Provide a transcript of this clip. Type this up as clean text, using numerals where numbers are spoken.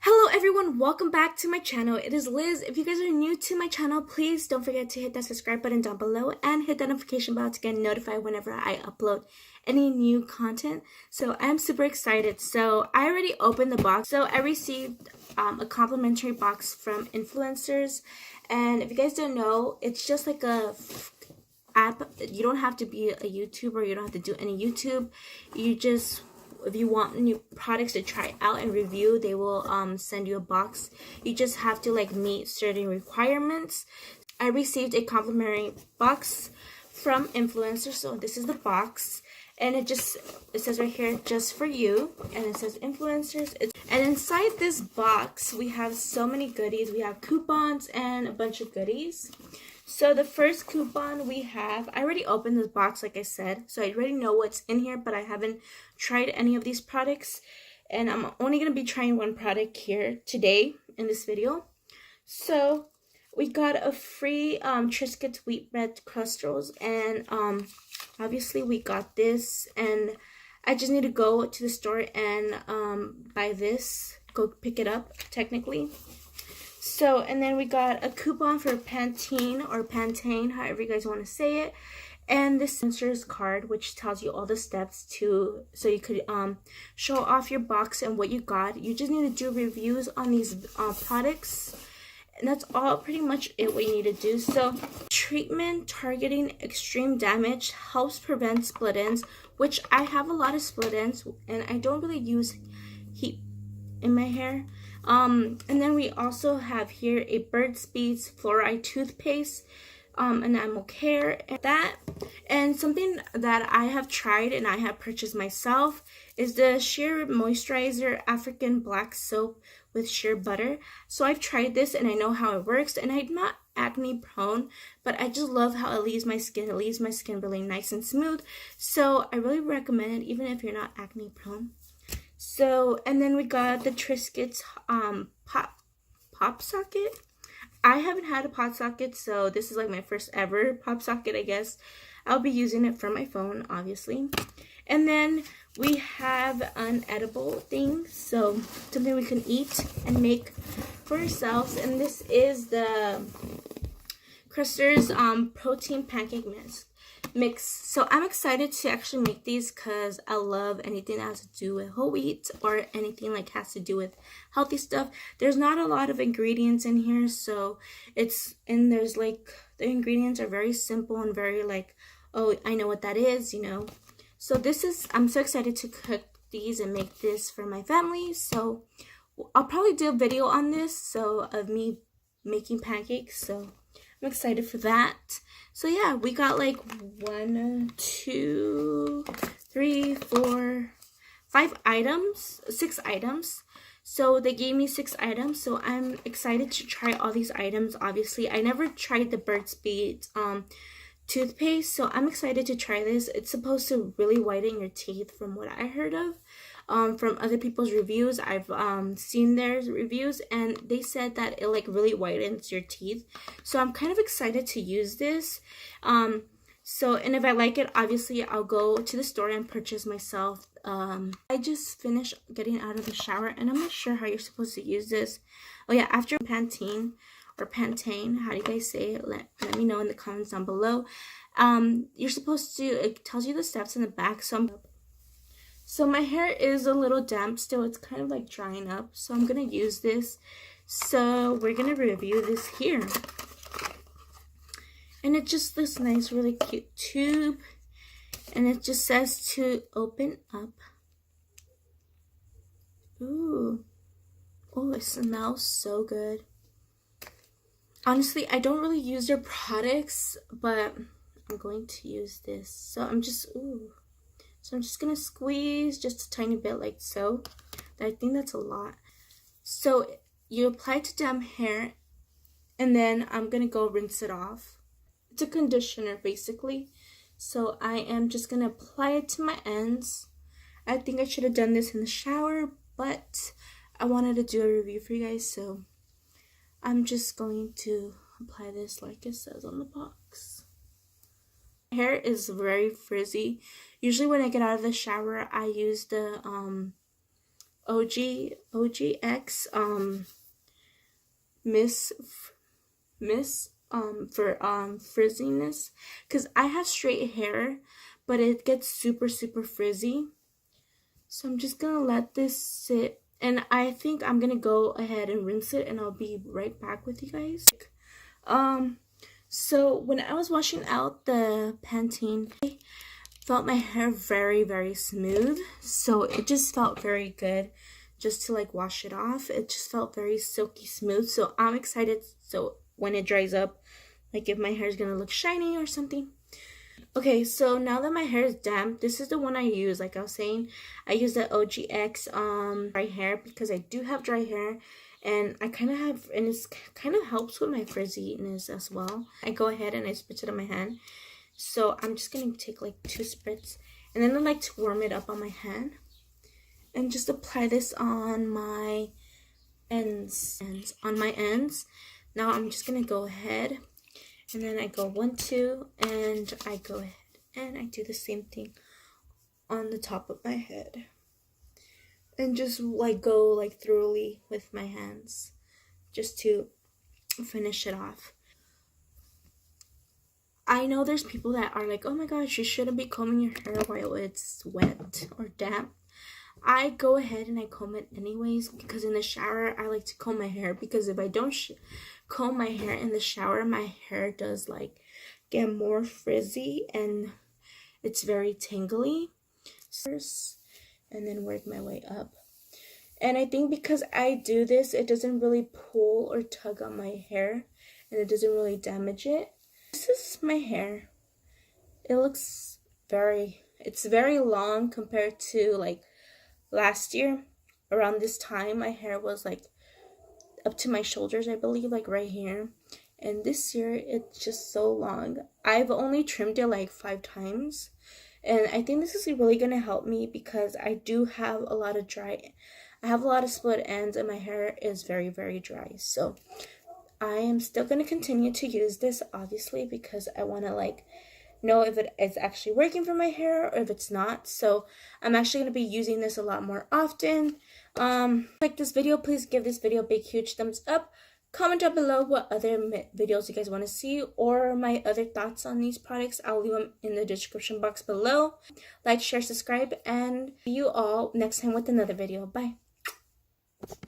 Hello everyone, welcome back to my channel. It is Liz. If you guys are new to my channel, please don't forget to hit that subscribe button down below and hit that notification bell to get notified whenever I upload any new content. So I'm super excited. So I already opened the box. So I received a complimentary box from Influencers, and if you guys don't know, it's just like a app. You don't have to be a YouTuber, you don't have to do any YouTube. You just, if you want new products to try out and review, they will send you a box. You just have to like meet certain requirements. I received a complimentary box from Influencer, so this is the box, and it says right here, just for you, and it says Influencers. And inside this box we have so many goodies. We have coupons and a bunch of goodies. So the first coupon we have, I already opened this box like I said, so I already know what's in here, but I haven't tried any of these products, and I'm only going to be trying one product here today in this video. So we got a free Triscuits wheat bread crust rolls, and obviously we got this, and I just need to go to the store and buy this, go pick it up technically. So, and then we got a coupon for Pantene or Pantene, however you guys want to say it. And this sponsor's card, which tells you all the steps so you could show off your box and what you got. You just need to do reviews on these products. And that's all pretty much it what you need to do. So, treatment targeting extreme damage helps prevent split ends, which I have a lot of split ends and I don't really use heat in my hair. And then we also have here a Burt's Bees fluoride toothpaste, enamel care, and something that I have tried and I have purchased myself is the Sheer Moisturizer African Black Soap with Sheer Butter. So I've tried this and I know how it works, and I'm not acne prone, but I just love how it leaves my skin. It leaves my skin really nice and smooth. So I really recommend it even if you're not acne prone. So, and then we got the Triscuits pop socket. I haven't had a pop socket, so this is like my first ever pop socket, I guess. I'll be using it for my phone, obviously. And then we have an edible thing, so something we can eat and make for ourselves. And this is the Cruster's protein pancake mix. So I'm excited to actually make these because I love anything that has to do with whole wheat or anything like has to do with healthy stuff. There's not a lot of ingredients in here, so there's like, the ingredients are very simple and very like, oh, I know what that is, you know. So I'm so excited to cook these and make this for my family. So I'll probably do a video on this, so of me making pancakes, so I'm excited for that. So yeah, we got like 1, 2, 3, 4, 5 items, 6 items. So they gave me 6 items, so I'm excited to try all these items. Obviously, I never tried the Burt's Bees toothpaste, so I'm excited to try this. It's supposed to really whiten your teeth from what I heard of. From other people's reviews, I've seen their reviews, and they said that it like really whitens your teeth. So I'm kind of excited to use this. So, and if I like it, obviously I'll go to the store and purchase myself. I just finished getting out of the shower, and I'm not sure how you're supposed to use this. Oh yeah, after Pantene or Pantene, how do you guys say it? Let me know in the comments down below. You're supposed to, it tells you the steps in the back. So my hair is a little damp still. It's kind of like drying up. So I'm going to use this. So we're going to review this here. And it just this nice, really cute tube. And it just says to open up. Ooh. Oh, it smells so good. Honestly, I don't really use their products, but I'm going to use this. So I'm just going to squeeze just a tiny bit like so. I think that's a lot. So you apply to damp hair, and then I'm going to go rinse it off. It's a conditioner basically. So I am just going to apply it to my ends. I think I should have done this in the shower, but I wanted to do a review for you guys, so I'm just going to apply this like it says on the box. My hair is very frizzy. Usually when I get out of the shower, I use the OGX Miss for frizziness, because I have straight hair but it gets super frizzy. So I'm just gonna let this sit, and I think I'm gonna go ahead and rinse it, and I'll be right back with you guys. So when I was washing out the Pantene, I felt my hair very smooth, so it just felt very good just to like wash it off. It just felt very silky smooth, so I'm excited. So when it dries up, like if my hair is gonna look shiny or something. Okay, so now that my hair is damp, this is the one I use. Like I was saying, I use the OGX dry hair because I do have dry hair, and I kind of have, and it's kind of helps with my frizziness as well. I go ahead and I spritz it on my hand. So I'm just gonna take like 2 spritz, and then I like to warm it up on my hand and just apply this on my ends. Now I'm just gonna go ahead, and then I go 1, 2, and I go ahead and I do the same thing on the top of my head, and just like go like thoroughly with my hands just to finish it off. I know there's people that are like, oh my gosh, you shouldn't be combing your hair while it's wet or damp. I go ahead and I comb it anyways, because in the shower I like to comb my hair, because if I don't comb my hair in the shower, my hair does like get more frizzy and it's very tingly. And then work my way up. And I think because I do this, it doesn't really pull or tug on my hair, and it doesn't really damage it. This is my hair. It looks it's very long compared to like last year. Around this time, my hair was like up to my shoulders, I believe, like right here. And this year, it's just so long. I've only trimmed it like 5 times. And I think this is really going to help me because I do have a lot of I have a lot of split ends, and my hair is very dry. So I am still going to continue to use this, obviously, because I want to like know if it is actually working for my hair or if it's not. So I'm actually going to be using this a lot more often. Like this video, please give this video a big huge thumbs up. Comment down below what other videos you guys want to see, or my other thoughts on these products. I'll leave them in the description box below. Like, share, subscribe, and see you all next time with another video. Bye.